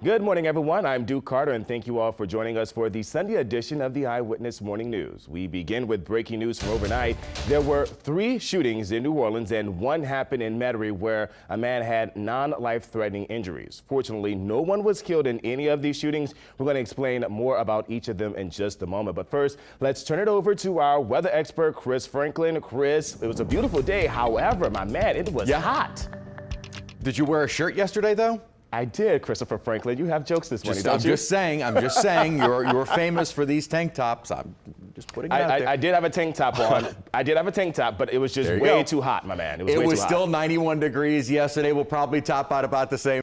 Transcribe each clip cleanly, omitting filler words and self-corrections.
Good morning, everyone. I'm Duke Carter, and thank you all for joining us for the Sunday edition of the Eyewitness Morning News. We begin with breaking news from overnight. There were 3 shootings in New Orleans, and one happened in Metairie, where a man had non-life-threatening injuries. Fortunately, no one was killed in any of these shootings. We're going to explain more about each of them in just a moment. But first, let's turn it over to our weather expert, Chris Franklin. Chris, it was a beautiful day. However, my man, it was hot. Did you wear a shirt yesterday, though? I did, Christopher Franklin. You have jokes this morning, don't you? I'm just saying, you're famous for these tank tops. I'm just putting it out there. I did have a tank top on. I did have a tank top, but it was just way too hot, my man. It was still 91 degrees yesterday. We'll probably top out about the same.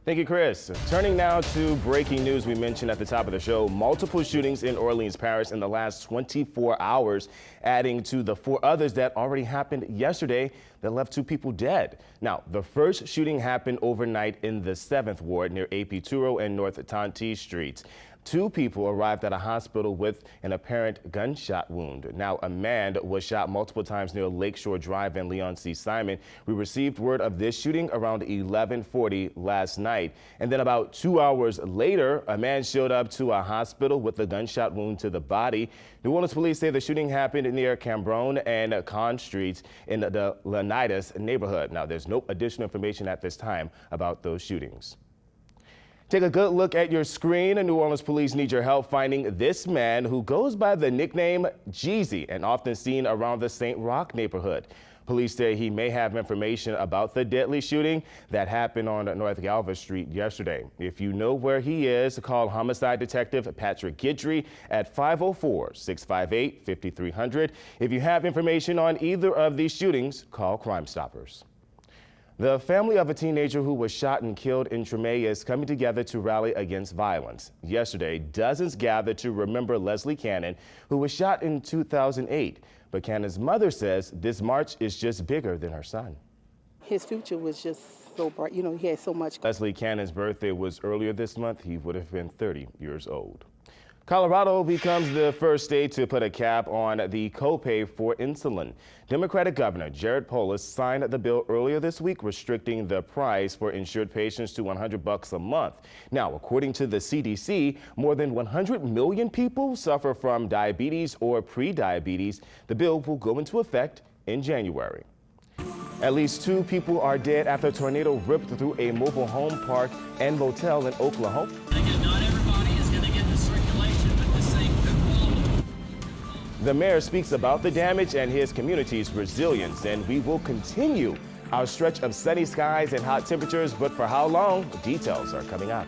Thank you, Chris. Turning now to breaking news we mentioned at the top of the show. Multiple shootings in Orleans Parish in the last 24 hours, adding to the 4 others that already happened yesterday that left 2 people dead. Now, the first shooting happened overnight in the 7th Ward near AP Turo and North Tonti Streets. 2 people arrived at a hospital with an apparent gunshot wound. Now, a man was shot multiple times near Lakeshore Drive and Leon C. Simon. We received word of this shooting around 11:40 last night. And then about 2 hours later, a man showed up to a hospital with a gunshot wound to the body. New Orleans police say the shooting happened near Cambronne and Conn Streets in the Leonidas neighborhood. Now, there's no additional information at this time about those shootings. Take a good look at your screen. New Orleans police need your help finding this man who goes by the nickname Jeezy and often seen around the St. Roch neighborhood. Police say he may have information about the deadly shooting that happened on North Galva Street yesterday. If you know where he is, call homicide detective Patrick Guidry at 504-658-5300. If you have information on either of these shootings, call Crime Stoppers. The family of a teenager who was shot and killed in Treme is coming together to rally against violence. Yesterday, dozens gathered to remember Leslie Cannon, who was shot in 2008. But Cannon's mother says this march is just bigger than her son. His future was just so bright. You know, he had so much. Leslie Cannon's birthday was earlier this month. He would have been 30 years old. Colorado becomes the first state to put a cap on the copay for insulin. Democratic Governor Jared Polis signed the bill earlier this week, restricting the price for insured patients to $100 a month. Now, according to the CDC, more than 100 million people suffer from diabetes or pre-diabetes. The bill will go into effect in January. At least 2 people are dead after a tornado ripped through a mobile home park and motel in Oklahoma. The mayor speaks about the damage and his community's resilience, and we will continue our stretch of sunny skies and hot temperatures, but for how long? Details are coming up.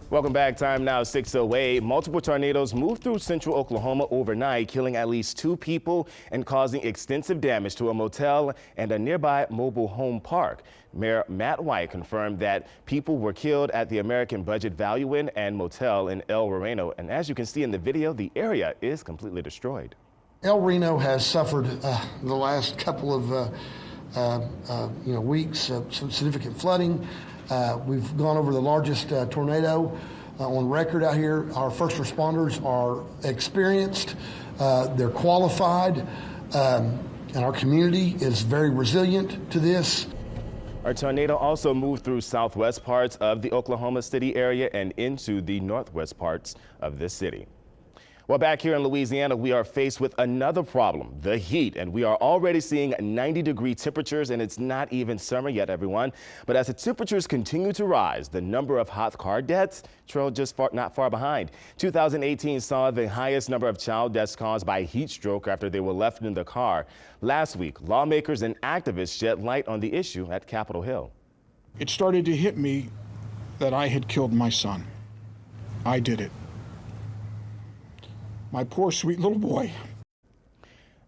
Welcome back. Time now 6:08. Multiple tornadoes moved through central Oklahoma overnight, killing at least 2 people and causing extensive damage to a motel and a nearby mobile home park. Mayor Matt White confirmed that people were killed at the American Budget Value Inn and Motel in El Reno. And as you can see in the video, the area is completely destroyed. El Reno has suffered the last couple of weeks some significant flooding. We've gone over the largest tornado on record out here. Our first responders are experienced, they're qualified, and our community is very resilient to this. Our tornado also moved through southwest parts of the Oklahoma City area and into the northwest parts of this city. Well, back here in Louisiana, we are faced with another problem, the heat, and we are already seeing 90-degree temperatures, and it's not even summer yet, everyone. But as the temperatures continue to rise, the number of hot car deaths trail just not far behind. 2018 saw the highest number of child deaths caused by heat stroke after they were left in the car. Last week, lawmakers and activists shed light on the issue at Capitol Hill. It started to hit me that I had killed my son. I did it. My poor, sweet little boy.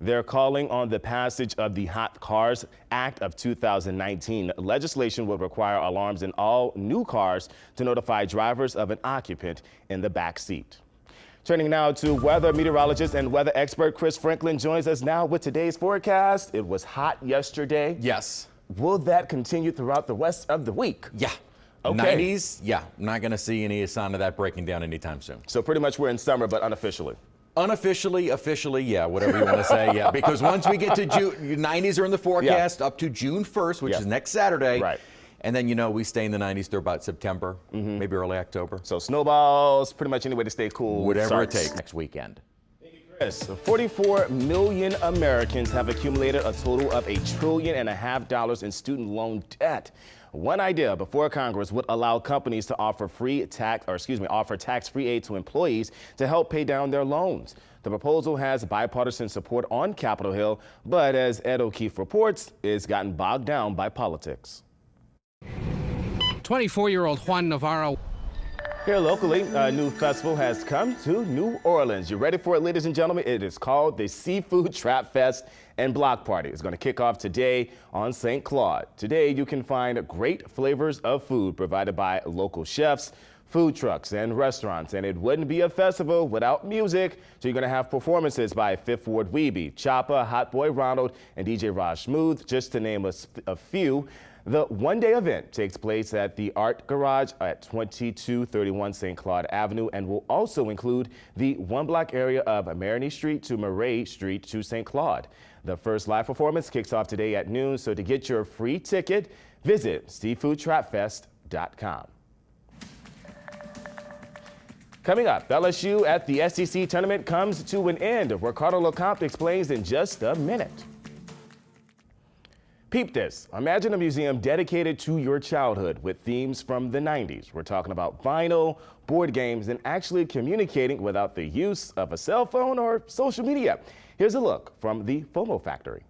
They're calling on the passage of the Hot Cars Act of 2019. Legislation would require alarms in all new cars to notify drivers of an occupant in the back seat. Turning now to weather, meteorologist and weather expert Chris Franklin joins us now with today's forecast. It was hot yesterday. Yes. Will that continue throughout the rest of the week? Yeah. Okay. 90s, yeah. I'm not going to see any sign of that breaking down anytime soon. So pretty much we're in summer, but unofficially. Unofficially, officially, yeah, whatever you want to say, yeah. Because once we get to June, 90s are in the forecast up to June 1st, which is next Saturday. Right. And then, we stay in the 90s through about September, maybe early October. So snowballs, pretty much any way to stay cool. Whatever it starts takes next weekend. Yes, 44 million Americans have accumulated a total of $1.5 trillion in student loan debt. One idea before Congress would allow companies to offer tax-free aid to employees to help pay down their loans. The proposal has bipartisan support on Capitol Hill, but as Ed O'Keefe reports, it's gotten bogged down by politics. 24-year-old Juan Navarro. Here locally, a new festival has come to New Orleans. You ready for it, ladies and gentlemen? It is called the Seafood Trap Fest and Block Party. It's going to kick off today on St. Claude. Today, you can find great flavors of food provided by local chefs, food trucks, and restaurants. And it wouldn't be a festival without music. So you're going to have performances by Fifth Ward Weebie, Choppa, Hot Boy Ronald, and DJ Raj Smooth, just to name a few. The one-day event takes place at the Art Garage at 2231 St. Claude Avenue and will also include the one-block area of Marigny Street to Murray Street to St. Claude. The first live performance kicks off today at noon, so to get your free ticket, visit seafoodtrapfest.com. Coming up, LSU at the SEC tournament comes to an end. Ricardo LeCompte explains in just a minute. Peep this. Imagine a museum dedicated to your childhood with themes from the 90s. We're talking about vinyl, board games, and actually communicating without the use of a cell phone or social media. Here's a look from the FOMO Factory.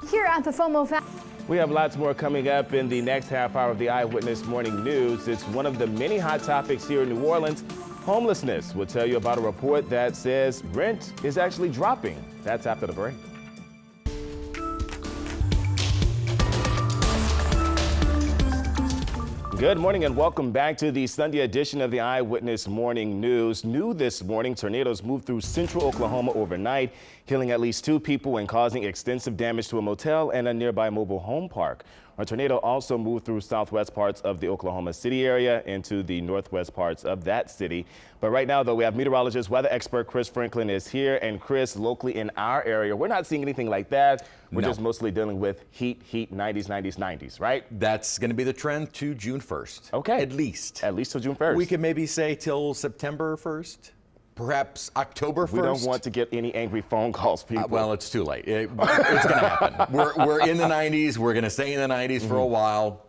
Here at the FOMO Factory. We have lots more coming up in the next half hour of the Eyewitness Morning News. It's one of the many hot topics here in New Orleans. Homelessness. We'll tell you about a report that says rent is actually dropping. That's after the break. Good morning and welcome back to the Sunday edition of the Eyewitness Morning News. New this morning, tornadoes moved through central Oklahoma overnight, killing at least 2 people and causing extensive damage to a motel and a nearby mobile home park. A tornado also moved through southwest parts of the Oklahoma City area into the northwest parts of that city. But right now, though, we have meteorologist, weather expert Chris Franklin is here. And Chris, locally in our area, we're not seeing anything like that. We're just mostly dealing with heat, 90s, 90s, 90s, right? That's going to be the trend to June 1st. Okay. At least. At least till June 1st. We could maybe say till September 1st. Perhaps October 1st. We don't want to get any angry phone calls, people. Well, it's too late. It's going to happen. We're in the 90s. We're going to stay in the 90s for a while.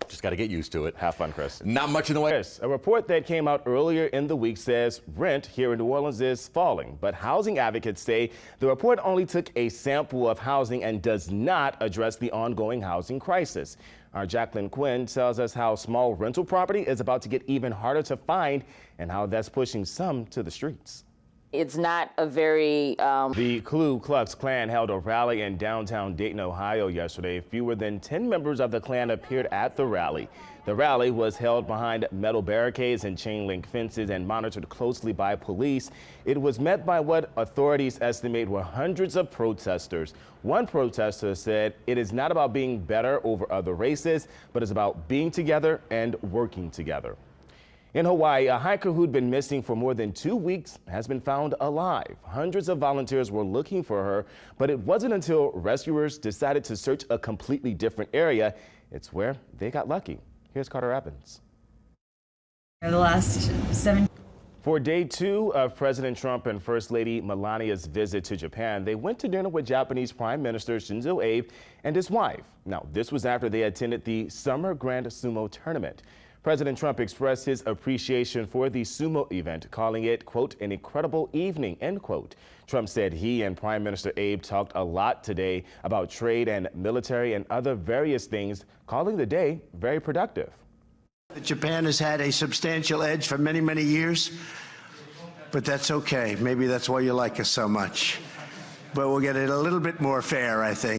Just got to get used to it. Have fun, Chris. Not much in the way. Chris, a report that came out earlier in the week says rent here in New Orleans is falling. But housing advocates say the report only took a sample of housing and does not address the ongoing housing crisis. Our Jacqueline Quinn tells us how small rental property is about to get even harder to find and how that's pushing some to the streets. It's not a very... The Ku Klux Klan held a rally in downtown Dayton, Ohio yesterday. Fewer than 10 members of the Klan appeared at the rally. The rally was held behind metal barricades and chain link fences and monitored closely by police. It was met by what authorities estimate were hundreds of protesters. One protester said it is not about being better over other races, but it's about being together and working together. In Hawaii, a hiker who'd been missing for more than 2 weeks has been found alive. Hundreds of volunteers were looking for her, but it wasn't until rescuers decided to search a completely different area. It's where they got lucky. Here's Carter Evans. The last 7. For day 2 of President Trump and First Lady Melania's visit to Japan, they went to dinner with Japanese Prime Minister Shinzo Abe and his wife. Now, this was after they attended the Summer Grand Sumo Tournament. President Trump expressed his appreciation for the sumo event, calling it, quote, an incredible evening, end quote. Trump said he and Prime Minister Abe talked a lot today about trade and military and other various things, calling the day very productive. Japan has had a substantial edge for many, many years, but that's okay. Maybe that's why you like us so much. But we'll get it a little bit more fair, I think.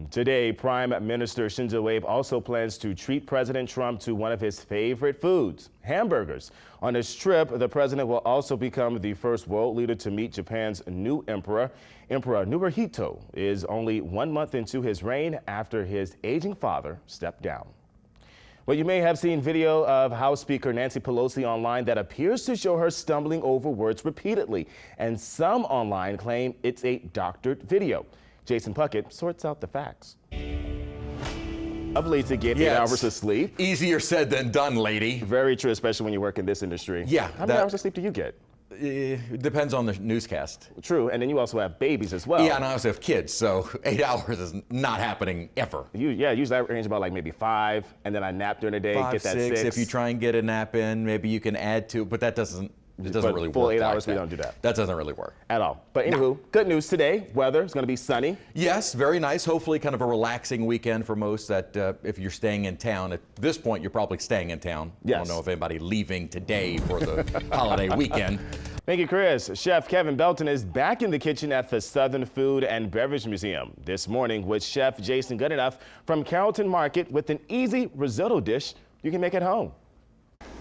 Today, Prime Minister Shinzo Abe also plans to treat President Trump to one of his favorite foods, hamburgers. On his trip, the president will also become the first world leader to meet Japan's new emperor. Emperor Naruhito is only 1 month into his reign after his aging father stepped down. Well, you may have seen video of House Speaker Nancy Pelosi online that appears to show her stumbling over words repeatedly, and some online claim it's a doctored video. Jason Puckett sorts out the facts. Lovely to get 8 Yeah, hours of sleep. Easier said than done, lady. Very true, especially when you work in this industry. Yeah, How many hours of sleep do you get? It depends on the newscast. True, and then you also have babies as well. Yeah, and I also have kids, so 8 hours is not happening ever. Usually I range about like maybe 5, and then I nap during the day, 5, get that 6. 6. If you try and get a nap in, maybe you can add to, but that doesn't. It doesn't But really full work. 8 like hours, we don't do that. That doesn't really work. At all. But anywho, good news today. Weather is going to be sunny. Yes, very nice. Hopefully, kind of a relaxing weekend for most. That if you're staying in town, at this point, you're probably staying in town. Yes. I don't know if anybody leaving today for the holiday weekend. Thank you, Chris. Chef Kevin Belton is back in the kitchen at the Southern Food and Beverage Museum this morning with Chef Jason Goodenough from Carrollton Market with an easy risotto dish you can make at home.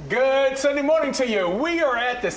Good Sunday morning to you. We are at the